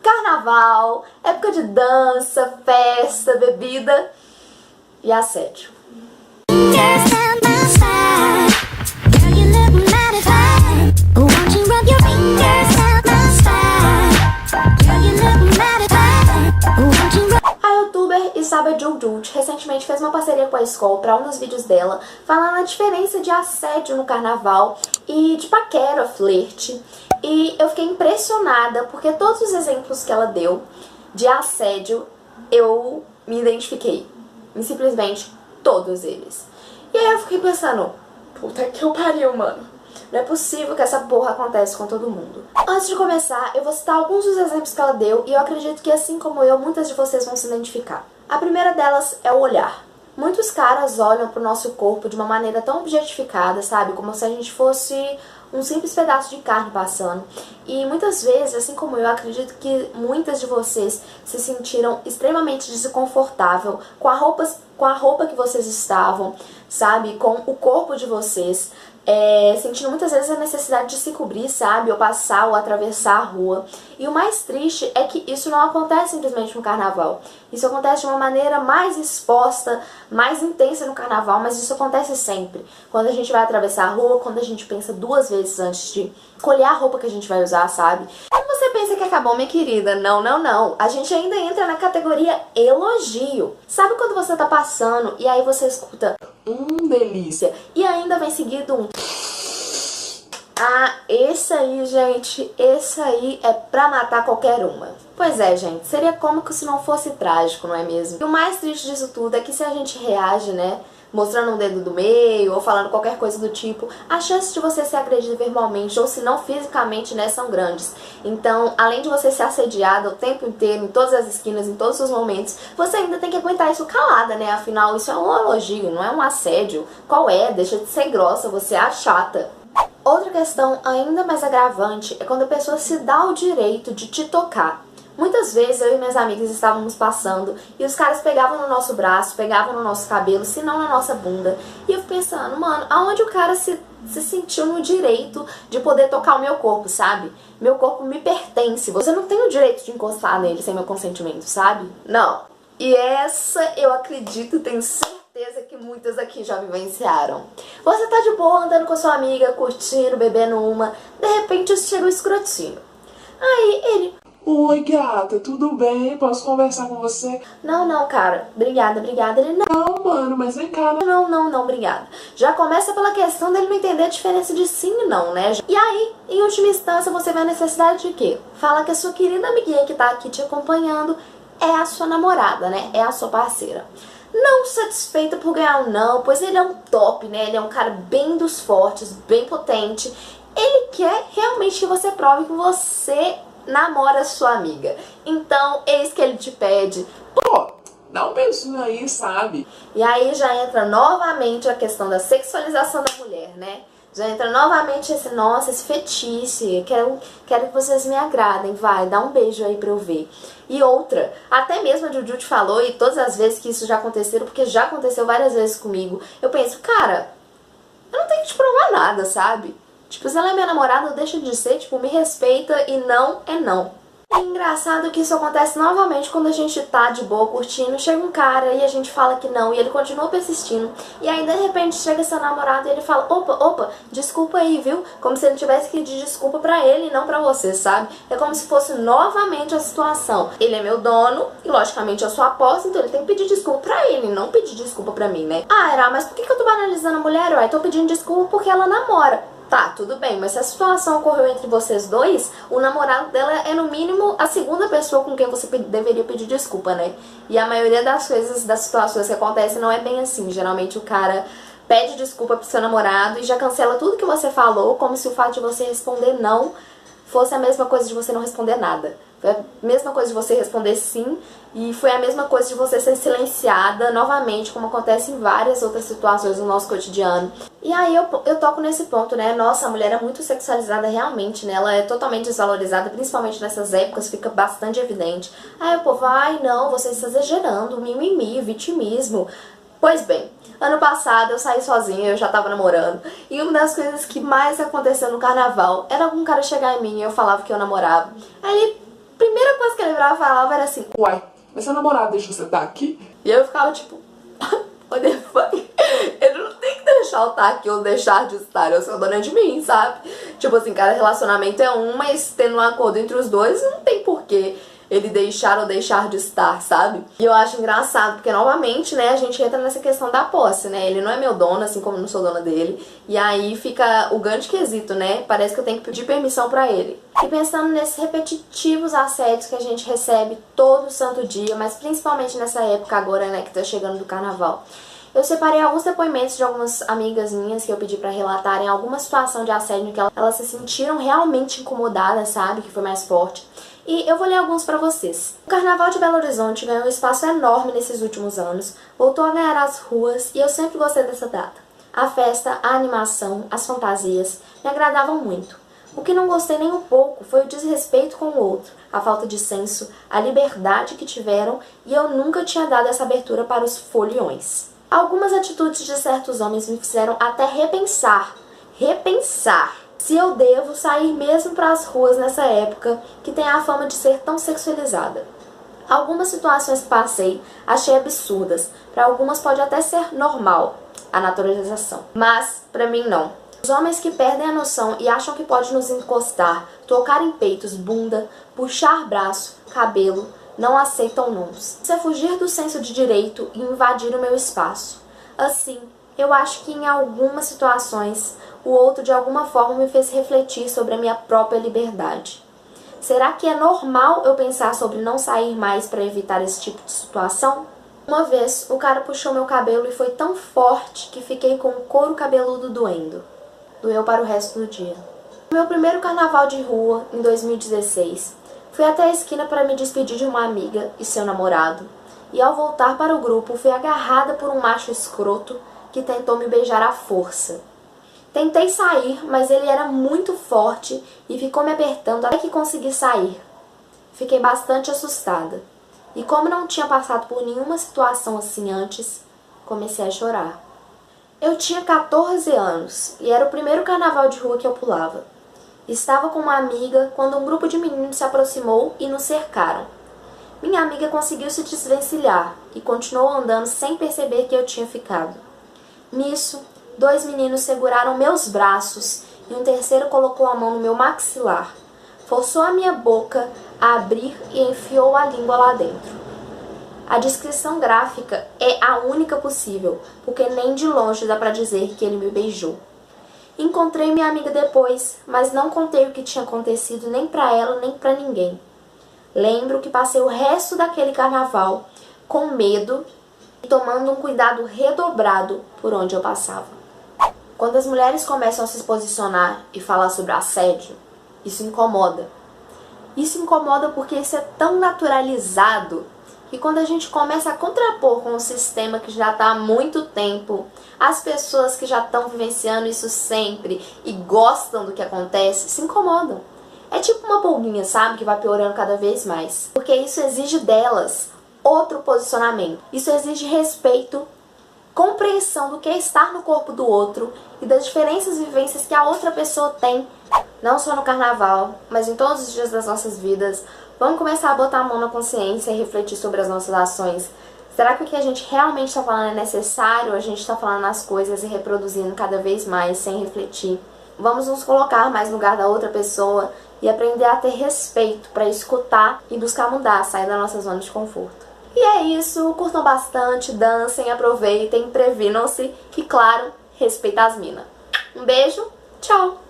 Carnaval, época de dança, festa, bebida e assédio. A youtuber Isaba Jujut recentemente fez uma parceria com a Skol para um dos vídeos dela, falando a diferença de assédio no carnaval e de paquera, flerte. E eu fiquei impressionada porque todos os exemplos que ela deu de assédio eu me identifiquei. E simplesmente todos eles. E aí eu fiquei pensando, puta que eu pariu, mano. Não é possível que essa porra aconteça com todo mundo. Antes de começar, eu vou citar alguns dos exemplos que ela deu e eu acredito que, assim como eu, muitas de vocês vão se identificar. A primeira delas é o olhar. Muitos caras olham pro nosso corpo de uma maneira tão objetificada, sabe? Como se a gente fosse um simples pedaço de carne passando. E muitas vezes, assim como eu, acredito que muitas de vocês se sentiram extremamente desconfortável com a roupa que vocês estavam, sabe? Com o corpo de vocês. Sentindo muitas vezes a necessidade de se cobrir, sabe? Ou passar ou atravessar a rua. E o mais triste é que isso não acontece simplesmente no carnaval. Isso acontece de uma maneira mais exposta, mais intensa no carnaval, mas isso acontece sempre. Quando a gente vai atravessar a rua, quando a gente pensa duas vezes antes de escolher a roupa que a gente vai usar, sabe? Quando você pensa que acabou, minha querida, não, não, não. A gente ainda entra na categoria elogio. Sabe quando você tá passando e aí você escuta delícia, e ainda vem seguido um esse aí, gente, esse aí é pra matar qualquer uma. Pois é, gente, seria cômico se não fosse trágico, não é mesmo? E o mais triste disso tudo é que se a gente reage, né, mostrando um dedo do meio ou falando qualquer coisa do tipo, as chances de você ser agredido verbalmente ou se não fisicamente, né, são grandes. Então, além de você ser assediada o tempo inteiro, em todas as esquinas, em todos os momentos, você ainda tem que aguentar isso calada, né? Afinal, isso é um elogio, não é um assédio. Qual é? Deixa de ser grossa, você é a chata. Outra questão ainda mais agravante é quando a pessoa se dá o direito de te tocar. Muitas vezes eu e minhas amigas estávamos passando e os caras pegavam no nosso braço, pegavam no nosso cabelo, se não na nossa bunda. E eu fico pensando, mano, aonde o cara se sentiu no direito de poder tocar o meu corpo, sabe? Meu corpo me pertence, você não tem o direito de encostar nele sem meu consentimento, sabe? Não. E essa eu acredito, tenho certeza que muitas aqui já vivenciaram. Você tá de boa andando com a sua amiga, curtindo, bebendo uma, de repente chega o escrotinho. Aí ele... Oi, gata, tudo bem? Posso conversar com você? Não, não, cara. Obrigada, obrigada. Ele, não, mano, mas vem cá. Não, não, não, obrigada. Já começa pela questão dele não entender a diferença de sim e não, né? E aí, em última instância, você vê a necessidade de quê? Fala que a sua querida amiguinha que tá aqui te acompanhando é a sua namorada, né? É a sua parceira. Não satisfeita por ganhar um não, pois ele é um top, né? Ele é um cara bem dos fortes, bem potente. Ele quer realmente que você prove que você namora sua amiga. Então, eis que ele te pede, pô, dá um beijinho aí, sabe? E aí já entra novamente a questão da sexualização da mulher, né? Já entra novamente esse, nossa, esse fetiche, quero que vocês me agradem, vai, dá um beijo aí pra eu ver. E outra, até mesmo a Jujut falou, e todas as vezes que isso já aconteceu, porque já aconteceu várias vezes comigo, eu penso, cara, eu não tenho que te provar nada, sabe? Tipo, se ela é minha namorada, deixa de ser, tipo, me respeita e não é não. É engraçado que isso acontece novamente quando a gente tá de boa curtindo, chega um cara e a gente fala que não e ele continua persistindo. E aí, de repente, chega seu namorado e ele fala, opa, desculpa aí, viu? Como se ele tivesse que pedir desculpa pra ele e não pra você, sabe? É como se fosse novamente a situação. Ele é meu dono e, logicamente, eu sou a aposta, então ele tem que pedir desculpa pra ele, não pedir desculpa pra mim, né? Era, mas por que eu tô banalizando a mulher? Ué, tô pedindo desculpa porque ela namora. Tá, tudo bem, mas se a situação ocorreu entre vocês dois, o namorado dela é no mínimo a segunda pessoa com quem você deveria pedir desculpa, né? E a maioria das coisas, das situações que acontecem não é bem assim. Geralmente o cara pede desculpa pro seu namorado e já cancela tudo que você falou, como se o fato de você responder não fosse a mesma coisa de você não responder nada. Foi a mesma coisa de você responder sim e foi a mesma coisa de você ser silenciada novamente, como acontece em várias outras situações no nosso cotidiano. E aí eu toco nesse ponto, né? Nossa, a mulher é muito sexualizada realmente, né? Ela é totalmente desvalorizada, principalmente nessas épocas, fica bastante evidente. Aí o povo, ai não, você está exagerando, mimimi, vitimismo. Pois bem, ano passado eu saí sozinha, eu já tava namorando, e uma das coisas que mais aconteceu no carnaval era algum cara chegar em mim e eu falava que eu namorava. Aí ele, primeira coisa que virava e falava era assim: Uai, mas seu namorado deixa você estar aqui? E eu ficava tipo, what the fuck? Ele não tem que deixar eu estar aqui ou deixar de estar, eu sou dona de mim, sabe? Tipo assim, cada relacionamento é um, mas tendo um acordo entre os dois, não tem porquê ele deixar ou deixar de estar, sabe? E eu acho engraçado, porque novamente, né, a gente entra nessa questão da posse, né? Ele não é meu dono, assim como eu não sou dona dele. E aí fica o grande quesito, né? Parece que eu tenho que pedir permissão pra ele. E pensando nesses repetitivos assédios que a gente recebe todo santo dia, mas principalmente nessa época agora, né, que tá chegando do carnaval. Eu separei alguns depoimentos de algumas amigas minhas que eu pedi pra relatarem alguma situação de assédio em que elas se sentiram realmente incomodadas, sabe? Que foi mais forte. E eu vou ler alguns pra vocês. O Carnaval de Belo Horizonte ganhou um espaço enorme nesses últimos anos, voltou a ganhar as ruas e eu sempre gostei dessa data. A festa, a animação, as fantasias me agradavam muito. O que não gostei nem um pouco foi o desrespeito com o outro, a falta de senso, a liberdade que tiveram e eu nunca tinha dado essa abertura para os foliões. Algumas atitudes de certos homens me fizeram até repensar se eu devo sair mesmo para as ruas nessa época que tem a fama de ser tão sexualizada. Algumas situações que passei achei absurdas, para algumas pode até ser normal a naturalização, mas para mim não. Os homens que perdem a noção e acham que pode nos encostar, tocar em peitos, bunda, puxar braço, cabelo, não aceitam nãos. Isso é fugir do senso de direito e invadir o meu espaço. Assim, eu acho que em algumas situações o outro de alguma forma me fez refletir sobre a minha própria liberdade. Será que é normal eu pensar sobre não sair mais para evitar esse tipo de situação? Uma vez, o cara puxou meu cabelo e foi tão forte que fiquei com o couro cabeludo doendo. Doeu para o resto do dia. No meu primeiro carnaval de rua, em 2016, fui até a esquina para me despedir de uma amiga e seu namorado. E ao voltar para o grupo, fui agarrada por um macho escroto que tentou me beijar à força. Tentei sair, mas ele era muito forte e ficou me apertando até que consegui sair. Fiquei bastante assustada. E como não tinha passado por nenhuma situação assim antes, comecei a chorar. Eu tinha 14 anos e era o primeiro carnaval de rua que eu pulava. Estava com uma amiga quando um grupo de meninos se aproximou e nos cercaram. Minha amiga conseguiu se desvencilhar e continuou andando sem perceber que eu tinha ficado. Nisso, 2 meninos seguraram meus braços e um terceiro colocou a mão no meu maxilar, forçou a minha boca a abrir e enfiou a língua lá dentro. A descrição gráfica é a única possível, porque nem de longe dá pra dizer que ele me beijou. Encontrei minha amiga depois, mas não contei o que tinha acontecido nem pra ela nem pra ninguém. Lembro que passei o resto daquele carnaval com medo e tomando um cuidado redobrado por onde eu passava. Quando as mulheres começam a se posicionar e falar sobre assédio, isso incomoda. Isso incomoda porque isso é tão naturalizado que quando a gente começa a contrapor com um sistema que já está há muito tempo, as pessoas que já estão vivenciando isso sempre e gostam do que acontece, se incomodam. É tipo uma pulguinha, sabe? Que vai piorando cada vez mais. Porque isso exige delas outro posicionamento. Isso exige respeito, compreensão do que é estar no corpo do outro e das diferentes vivências que a outra pessoa tem, não só no carnaval, mas em todos os dias das nossas vidas. Vamos começar a botar a mão na consciência e refletir sobre as nossas ações. Será que o que a gente realmente está falando é necessário? Ou a gente está falando as coisas e reproduzindo cada vez mais sem refletir? Vamos nos colocar mais no lugar da outra pessoa e aprender a ter respeito para escutar e buscar mudar, sair da nossa zona de conforto. E é isso, curtam bastante, dancem, aproveitem, previnam-se e, claro, respeitem as minas. Um beijo, tchau!